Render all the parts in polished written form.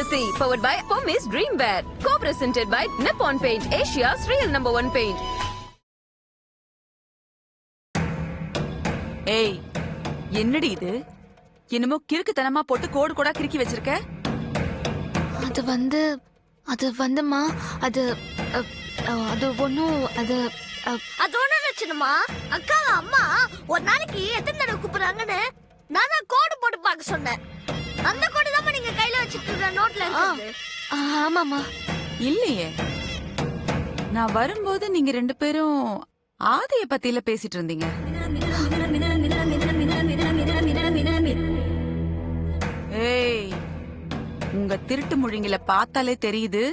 Pavaruthi, powered by Pommis Dreamwear. Co-presented by Nippon Paint, Asia's real #1 paint. ஏய், என்னடி இது? என்னமோ கிறுக்குத்தனமா போட்டு கோடு கோடா கிறுக்கி வச்சிருக்க? அது வந்துமா அது அது ஒண்ணும் அது ஒண்ணும் வச்சுமா அக்கா அம்மா ஒரு நாளைக்கு எத்தனை தடவை கூப்பிடுறாங்கன்னு நான் தான் கோடு போட்டு பார்க்க சொன்னேன். அந்த கோடு தான் நீங்க கையில வச்சிட்டு இருக்க நோட்ல இருக்குது. ஆமாமா. இல்லையே, நான் வரும்போது நீங்க 2 பேரும் ஆதிய பத்தியில பேசிட்டு இருந்தீங்க. ஏய், உங்க திருட்டு மொழிங்கள பார்த்தாலே தெரியுது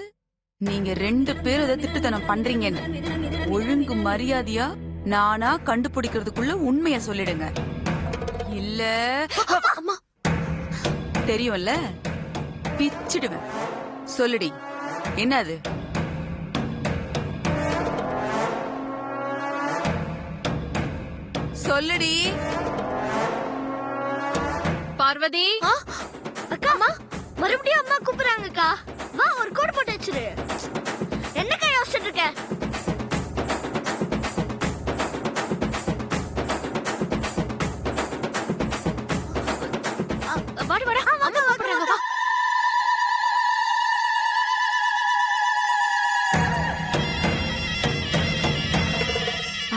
நீங்க 2 பேரும் ஏதோ திருட்டுத்தனம் பண்றீங்கன்னு. ஒழுங்கு மரியாதையா நானா கண்டுபிடிக்கிறதுக்குள்ள உண்மைய சொல்லிடுங்க. இல்ல தெரியும்ல, பிச்சிடுவேன். சொல்லுடி, என்னது? சொல்லுடி. பார்வதி, அக்கா அம்மா மறுபடியும் அம்மா கூப்பிடுறாங்க அக்கா. வா ஒரு கோடு போட்டு வச்சிரு. என்னக்கா யோசிச்சுட்டு இருக்க? வாடி வாடா அம்மா கூப்பிடுறாங்க வா.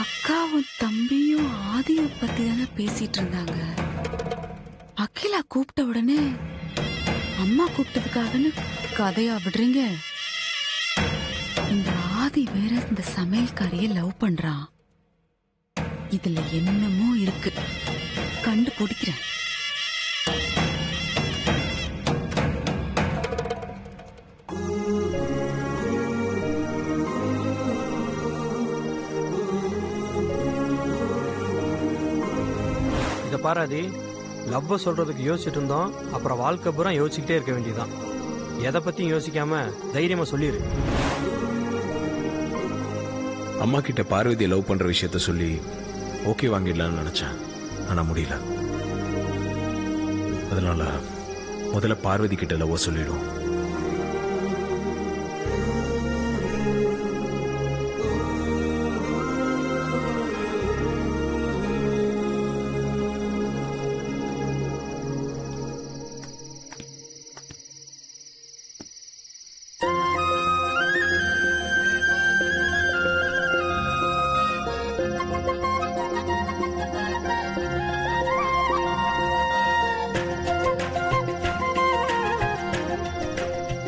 அக்காவும் தம்பியும் ஆதிய பத்தி தானே பேசிட்டு இருந்தாங்க. அகிலா கூப்பிட்ட உடனே அம்மா கூப்பிட்டதுக்காகன்னு கதையா விடுறீங்க? இந்த ஆதி வேற இந்த சமையல்காரிய லவ் பண்றான். இதுல என்னமோ இருக்கு, கண்டுபிடிக்கிறேன். இத பாராதி, லவ்வ சொல்றதுக்கு யோசிச்சுட்டு இருந்தோம், அப்புறம் வாழ்க்கை பூரா யோசிச்சுக்கிட்டே இருக்க வேண்டியதுதான். எதை பத்தியும் யோசிக்காம தைரியமா சொல்லிரு. அம்மா கிட்ட பார்வதியை லவ் பண்ற விஷயத்த சொல்லி ஓகே வாங்கிடலாம்னு நினைச்சேன். ஆனா முடியல. அதனால முதல்ல பார்வதி கிட்ட லவ் சொல்லிடும்.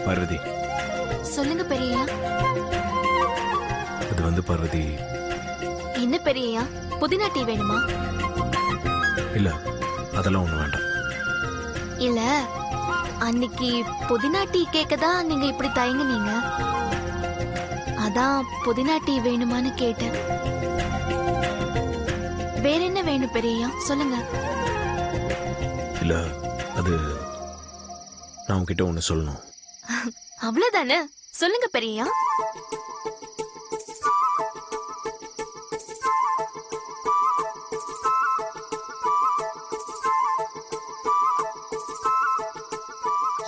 பார்வதி, சொல்லுங்க பெரியயா. அது வந்து பார்வதி, என்ன பெரியயா, புதினா டீ வேணுமா? இல்ல அதெல்லாம் ஒண்ணு வேண்டாம். இல்ல, அன்னைக்கு புதினா டீ கேக்கதான் நீங்க இப்படி தயங்குனீங்க. அதான் புதினா டீ வேணுமான்னு கேட்டேன். வேற என்ன வேணும் பெரியயா, சொல்லுங்க. இல்ல, அது நான் உன்கிட்ட ஒண்ணு சொல்லணும். அவ்வளவுதானே, சொல்லுங்க பெரியயா.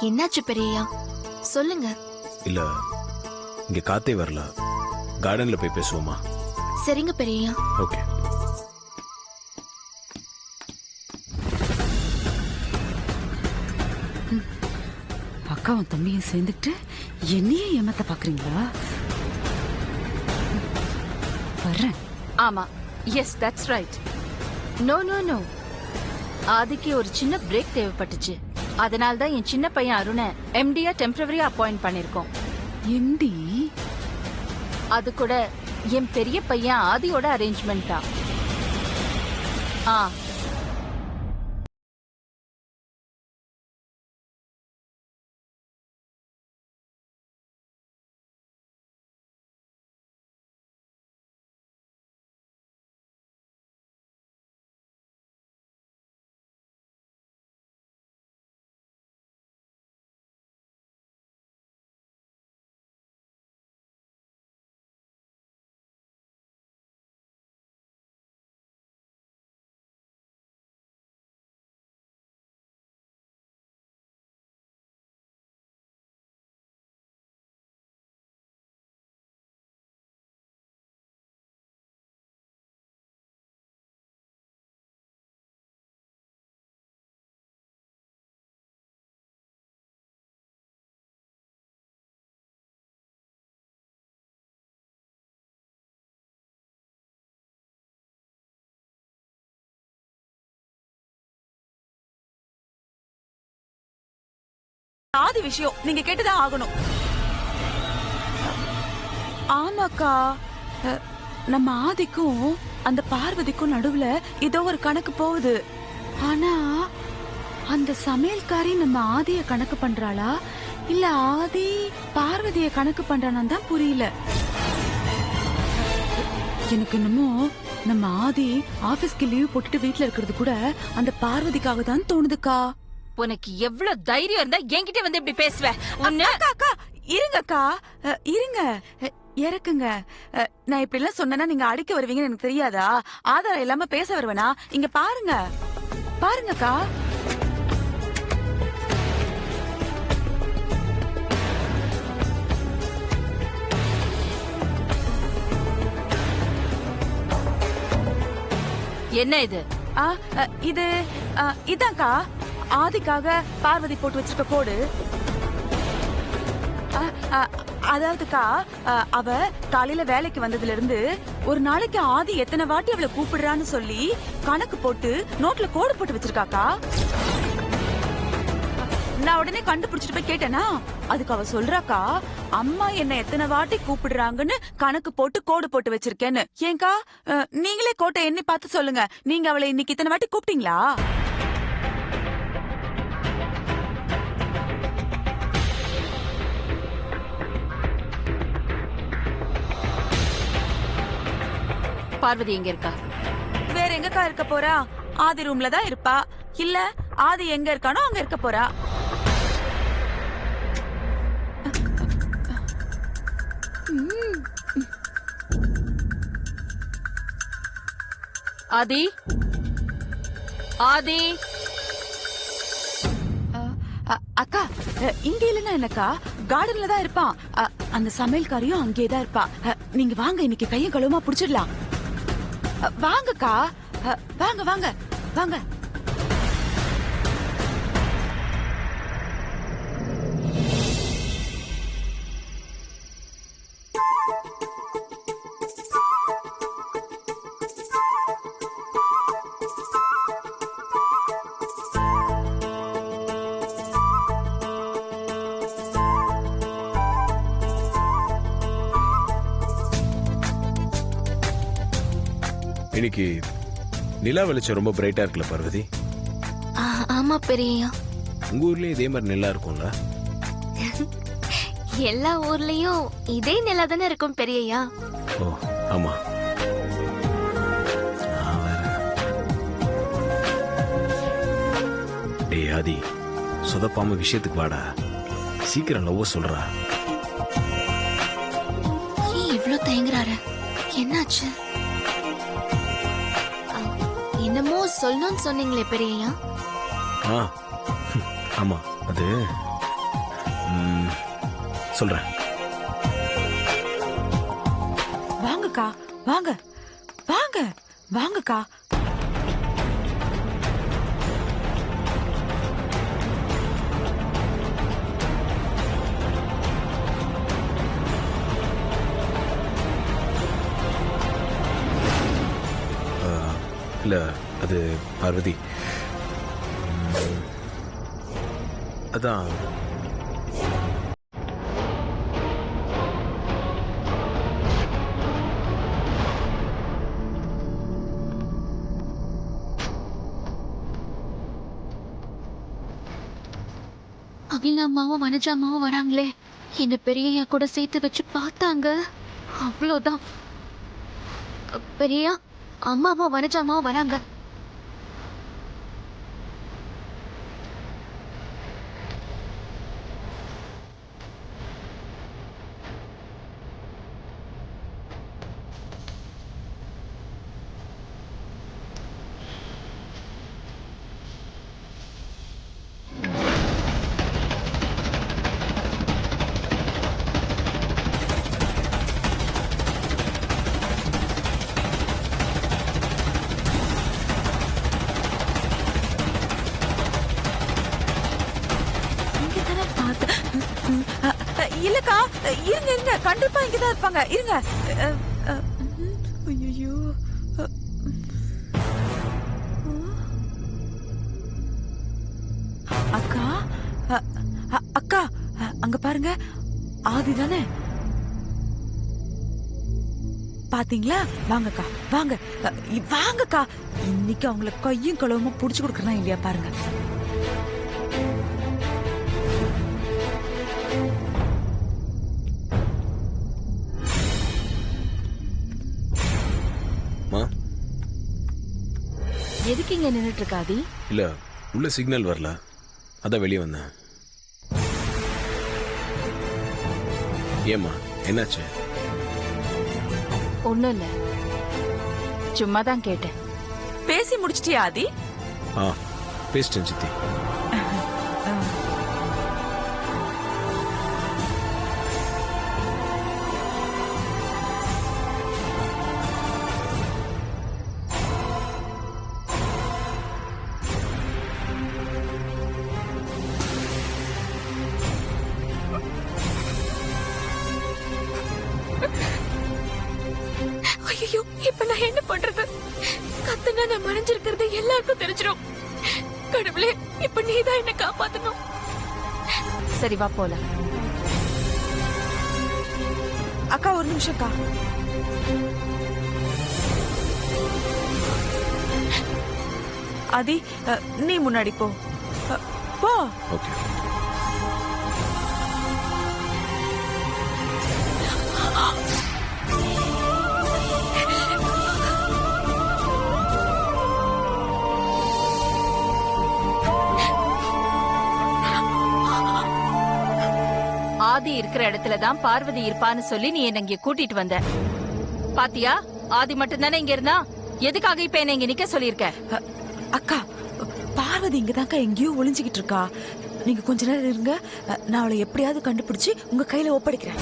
என்னாச்சு பெரியயா, சொல்லுங்க. இல்ல, இங்க காத்தே வரல, கார்டன்ல போய் பேசுவோமா? சரிங்க பெரியயா. ஓகே. அக்காவும் தம்பியும் சேர்ந்துட்டு என்னையே ஏமாத்த பாக்குறீங்களா? வர்றேன். ஆமா, yes that's right. No no no, ஆதிக்கு ஒரு சின்ன பிரேக் தேவைப்பட்டுச்சு. அதனால தான் என் சின்ன பையன் அருணை எம்டியா டெம்பரவரியா அப்பாயிண்ட் பண்ணிருக்கோம். எம்டி? அது கூட என் பெரிய பையன் ஆதியோட அரேஞ்ச்மெண்ட் தான். ஆ ஆதி விஷயம் நீங்க கேட்டுதான் ஆகணும். ஆமாக்கா, நம்ம ஆதிக்கும் அந்த பார்வதிக்கும் நடுவுல ஏதோ ஒரு கணக்கு போகுது. ஆனா அந்த சமையல்காரி நம்ம ஆதிய கணக்கு பண்றாளா இல்ல ஆதி பார்வதிய கணக்கு பண்றானான்னு தான் புரியல. எனக்கு என்னமோ நம்ம ஆதி ஆபீஸ்க்கு லீவ் போட்டுட்டு வீட்ல இருக்கிறது கூட அந்த பார்வதிக்காக தான் தோணுதுக்கா. உனக்கு எவ்வளவு தைரியம் இருந்தா என்கிட்ட வந்து இப்படி பேசுவ? உன்ன அக்கா இருங்கக்கா, இருங்க, இறக்குங்க. நான் இப்படி எல்லாம் சொன்னா நீங்க அடிக்க வருவீங்கன்னு எனக்கு தெரியாதா? ஆதாரம் இல்லாம பேச வருவேனா? இங்க பாருங்க, பாருங்கக்கா. என்ன இது? இது இதாக்கா ஆதிக்காக பார்வதி போட்டு வச்சிருக்க கோடு. அதாவதுக்கா, அவ காலையில வேலைக்கு வந்ததுல இருந்து ஒரு நாளைக்கு ஆதி எத்தனை வாட்டி அவளை கூப்பிடுறான்னு சொல்லி கணக்கு போட்டு நோட்ல கோடு போட்டு வச்சிருக்காக்கா. நான் உடனே கண்டுபிடிச்சிட்டு போய் கேட்டேனா, அதுக்கு அவ சொல்றாக்கா, அம்மா என்ன எத்தனை வாட்டி கூப்பிடுறாங்கன்னு கணக்கு போட்டு கோடு போட்டு வச்சிருக்கேன்னு. ஏங்கா, நீங்களே கோட்டை எண்ணி பார்த்து சொல்லுங்க, நீங்க அவளை இன்னைக்கு இத்தனை வாட்டி கூப்பிட்டீங்களா? பார்வதி எங்க இருக்கா? வேற எங்கக்கா இருக்க போறா? ஆதி ரூம்ல தான் இருப்பா. இல்ல ஆதி எங்க இருக்கானோ அங்க இருக்க போறா. ஆதி, ஆதி. அக்கா, இங்க இல்லன்னா என்னக்கா, கார்டன்ல தான் இருப்பான். அந்த சமையல்காரியும் அங்கேதான் இருப்பா. நீங்க வாங்க, இன்னைக்கு கையும் கழுவுமா புடிச்சிடலாம். வாங்கக்கா, வாங்க வாங்க வாங்க. இன்னைக்கு நிலா வெளிச்சம் ரொம்ப பிரைட்டா இருக்குல்ல பார்வதி? ஆமா பெரியய்யா, உங்க ஊர்லயும் இதே மாதிரி நிலா இருக்கும்ல? எல்லா ஊர்லயும் இதே நிலா தானே இருக்கும் பெரியய்யா. ஓ ஆமா. டேய் ஆதி, சொதப்பாம விஷயத்துக்கு வாடா, சீக்கிரம் லவ் சொல்றா. ஏன் இவ்ளோ தயங்குறாரு? என்னாச்சு? என்னமோ சொல்லணும்னு சொன்னீங்களே பெரியய்யா. ஆமா, அது சொல்றேன். வாங்கக்கா, வாங்க வாங்க வாங்கக்கா. இல்ல அது பார்வதி, அதான் அகில அம்மாவும் வனஜா அம்மாவும் வராங்களே, என்ன பெரியய்யா கூட சேர்த்து வச்சு பார்த்தாங்க. அவ்வளோதான். பெரியய்யா, அம்மாவும் வனஜா அம்மாவும் வராங்க. இல்லக்கா, இருங்க இருங்க, கண்டிப்பா இங்கதான் இருப்பாங்க. இருங்க. ஐயோ, அக்கா, அக்கா அங்க பாருங்க, ஆதி தானே? பாத்தீங்களா? வாங்கக்கா, வாங்க. வாங்கக்கா. இன்னைக்கு அவங்கள கையும் களவுமா புடிச்சு கொடுக்கறா இல்லையா பாருங்க. எதுக்கு இங்க நின்னுட்டு இருக்காதி? இல்ல, உள்ள சிக்னல் வரல, அதான் வெளியே வந்தேன். ஏமா, என்னாச்சு? ஒண்ணும் இல்ல, சும்மா தான் கேட்டேன். பேசி முடிச்சிட்டியா ஆதி? பேசிட்டேன் சித்தி. ஐயோ, இப்ப நான் என்ன பண்றது? கத்துனா நான் மறைஞ்சிருக்கிறது எல்லாருக்கும் தெரிஞ்சிடும். கடவுளே, இப்ப நீதான் என்ன காப்பாத்தணும். சரி வா போலாம். அக்கா ஒரு நிமிஷம் அக்கா. ஆதி, நீ முன்னாடி போ. போ. ஓகே. ஆதி இருக்கிற இடத்துலதான் பார்வதி இருப்பான்னு சொல்லி நீ என்ன இங்க கூட்டிட்டு வந்த. பாத்தியா, ஆதி மட்டும் தானே இங்க இருந்தா. எதுக்காக இப்ப என்ன இங்க நிக்க சொல்லிருக்க? அக்கா, பார்வதி இங்கதான்க்கா எங்கேயோ ஒளிஞ்சுகிட்டு இருக்கா. நீங்க கொஞ்ச நேரம் இருங்க, நான் அவளை எப்படியாவது கண்டுபிடிச்சு உங்க கையில ஒப்படைக்கிறேன்.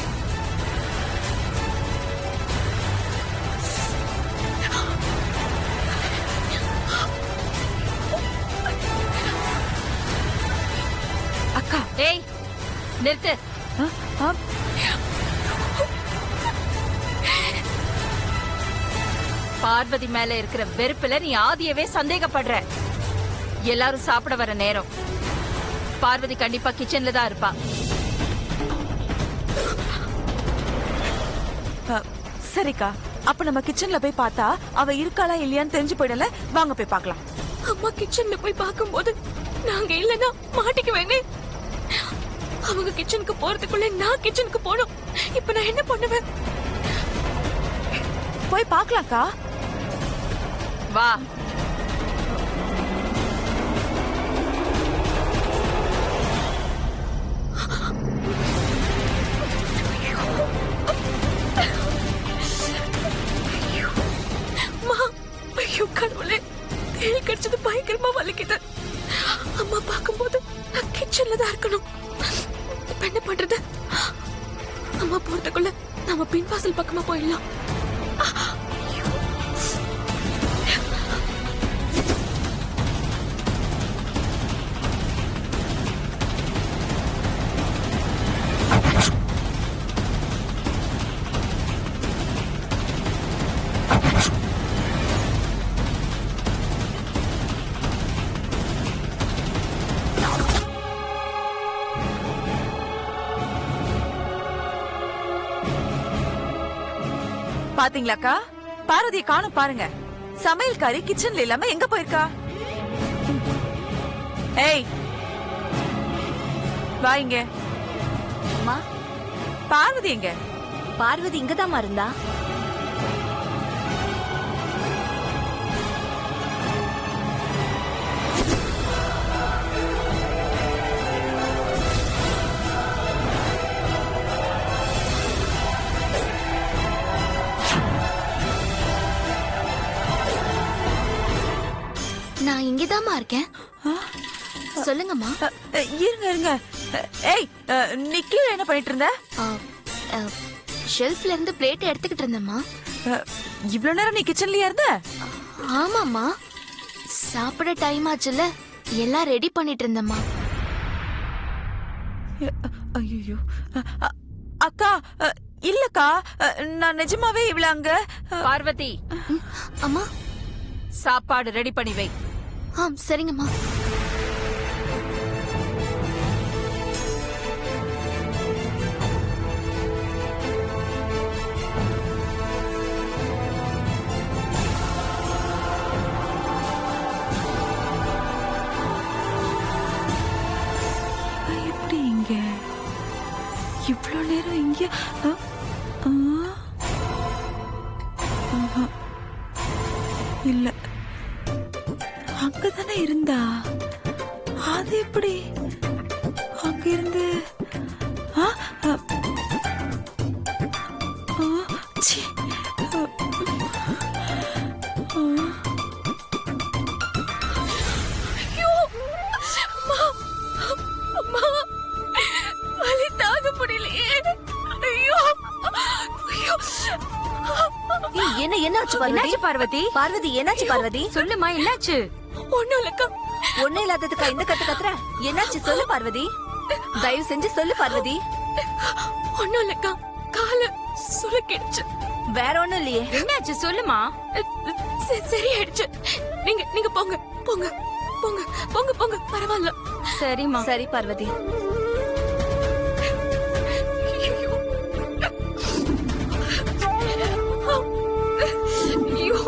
அக்கா. ஏய், நிறுத்து. பார்வதி மேல இருக்கிற வெறுப்புல நீ ஆதியவே சந்தேகப்படுற. எல்லாரும் சாப்பிட வர நேரம். பார்வதி கண்டிப்பா கிச்சன்ல தான் இருப்பா. சரிக்கா, அப்ப நம்ம கிச்சன்ல போய் பார்த்தா அவ இருக்காளா இல்லையான்னு தெரிஞ்சு போயிடல. வாங்க போய் பார்க்கலாம். அம்மா கிச்சன்ல போய் பார்க்கும்போது நாங்க இல்லனா மாட்டிக்குவேனே. அவங்க கிச்சனுக்கு போறதுக்குள்ள நான் கிச்சனுக்கு போகணும். இப்ப நான் என்ன பண்ணுவேன்? போய் பார்க்கலாம்க்கா. வா. ஐயோ கடவுளே, தேள் கடிச்சது பயங்கரமா வலிக்குது. அம்மா பார்க்கும்போது நான் கிச்சன்ல தான் இருக்கணும். இப்ப என்ன பண்றது? அம்மா போறதுக்குள்ள நாம பின்வாசல் பக்கமா போயிடலாம். பாத்தீங்களாக்கா, பார்வதியை காணும் பாருங்க. சமையல்காரி கிச்சன்ல இல்லாம எங்க போயிருக்கா? ஏய், வா இங்க. அம்மா, பார்வதி எங்க? பார்வதி இங்கதான் இருந்தா. நான் இங்கதாம்மா இருக்கேன். சொல்லுங்கம்மா. இருங்க இருங்க. ஏய், நீ கீழே என்ன பண்ணிட்டு இருந்த? ஷெல்ஃப்ல இருந்து பிளேட் எடுத்துக்கிட்டு இருந்தேம்மா. இவ்வளவு நேரம் நீ கிச்சன்லயா இருந்த? ஆமாம்மா, சாப்பிட டைம் ஆச்சுல, எல்லாம் ரெடி பண்ணிட்டு இருந்தேம்மா. ஐயோ அக்கா, இல்லக்கா, நான் நிஜமாவே இவ்வளவு அங்க. பார்வதி, அம்மா சாப்பாடு ரெடி பண்ணி வை. சரிங்கம்மா. இவ்வளோ நேரம் இங்க இல்ல அங்கதானே இருந்தா. அது எப்படி அங்க இருந்து ஆ, ஆ, ஆ, சீ. ஐயோ அம்மா அம்மா வலி தாங்க முடியலையே. ஐயோ ஐயோ என்ன என்னாச்சு என்னாச்சு பார்வதி? பார்வதி என்னாச்சு பார்வதி? சொல்லுமா, என்னாச்சு? ஒண்ணும் இல்லக்கா. ஒண்ணு இல்லாததுக்கா இந்த கத்து கத்துற? என்னாச்சு சொல்லு பார்வதி, தயவு செஞ்சு சொல்லு பார்வதி. ஒண்ணும் இல்லக்கா, கால சுளுக்கிடுச்சு. வேற ஒண்ணும் இல்லையே. என்னாச்சு சொல்லுமா. சரியாயிடுச்சு. நீங்க நீங்க போங்க போங்க போங்க போங்க போங்க, பரவாயில்ல. சரிம்மா. சரி பார்வதி. ஐயோ. ஐயோ.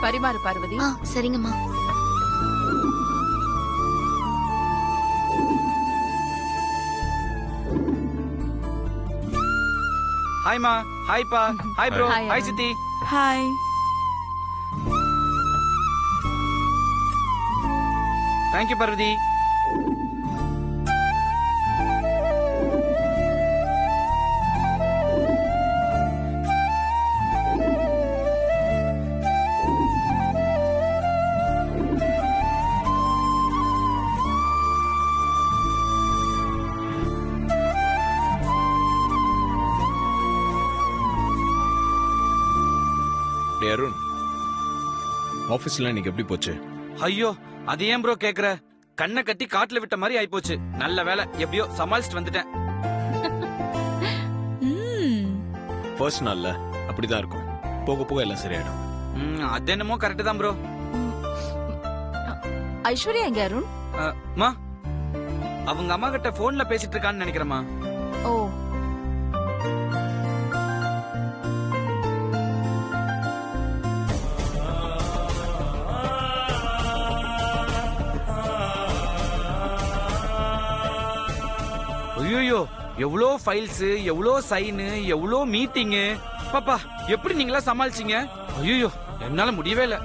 பரிமாறு பார்வதி. சரிங்கம்மா. ஹாய்மா, ஹாய்ப்பா, hi bro, Hi, hi Arun. சித்தி. ஹாய். தேங்க்யூ பார்வதி. டேய் அருண், ஆபீஸ்ல இன்னைக்கு எப்படி போச்சு? ஐயோ, அது ஏன் ப்ரோ கேக்குற? கண்ணை கட்டி காட்டுல விட்ட மாதிரி ஆயிப்போச்சு. நல்ல வேலை, எப்படியோ சமாளிச்சுட்டு வந்துட்டேன். ஃபர்ஸ்ட் நாள்ல அப்படிதான் இருக்கும், போக போக எல்லாம் சரியாயிடும். அது என்னமோ கரெக்ட் தான் ப்ரோ. ஐஸ்வர்யா எங்க அருண்? மா, அவங்க அம்மா கிட்ட போன்ல பேசிட்டு இருக்கான்னு நினைக்கிறேம்மா. ஓ, ஐயோ, எவ்வளோ ஃபைல்ஸ், எவ்வளோ சைனு, எவ்வளோ மீட்டிங். பாப்பா, எப்படி நீங்களா சமாளிச்சீங்க? ஐயோ, என்னால முடியவே இல்ல.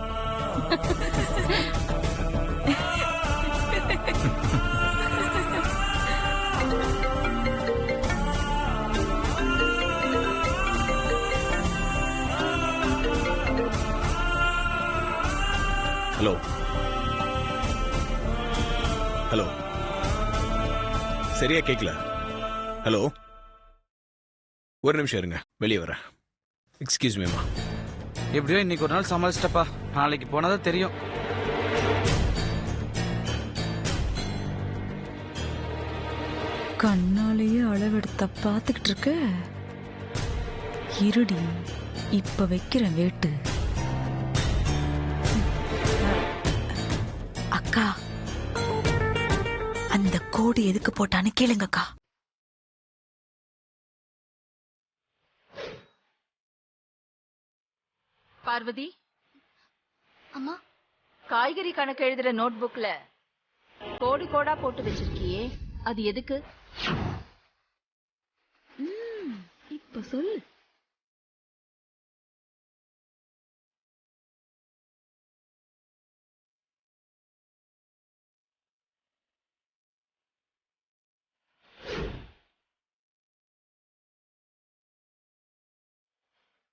ஹலோ ஹலோ, சரியா கேக்கல. ஹலோ, ஒரு நிமிஷம் இருங்க, வெளியே வரேன். எக்ஸ்கியூஸ் மீமா. எப்படியோ இன்னைக்கு ஒரு நாள் சமாளிச்சிட்டப்பா. நாளைக்கு போனாதான் தெரியும். கண்ணாலேயே அளவெடுத்த பாத்துக்கிட்டு இருக்க. இருடி, இப்ப வைக்கிற வேட்டு. அக்கா, அந்த கோடு எதுக்கு போட்டான்னு கேளுங்கக்கா. பார்வதி, அம்மா, காய்கறி கணக்கு எழுதுற நோட் புக்ல கோடு கோடா போட்டு வச்சிருக்கியே, அது எதுக்கு? இப்ப சொல்லு.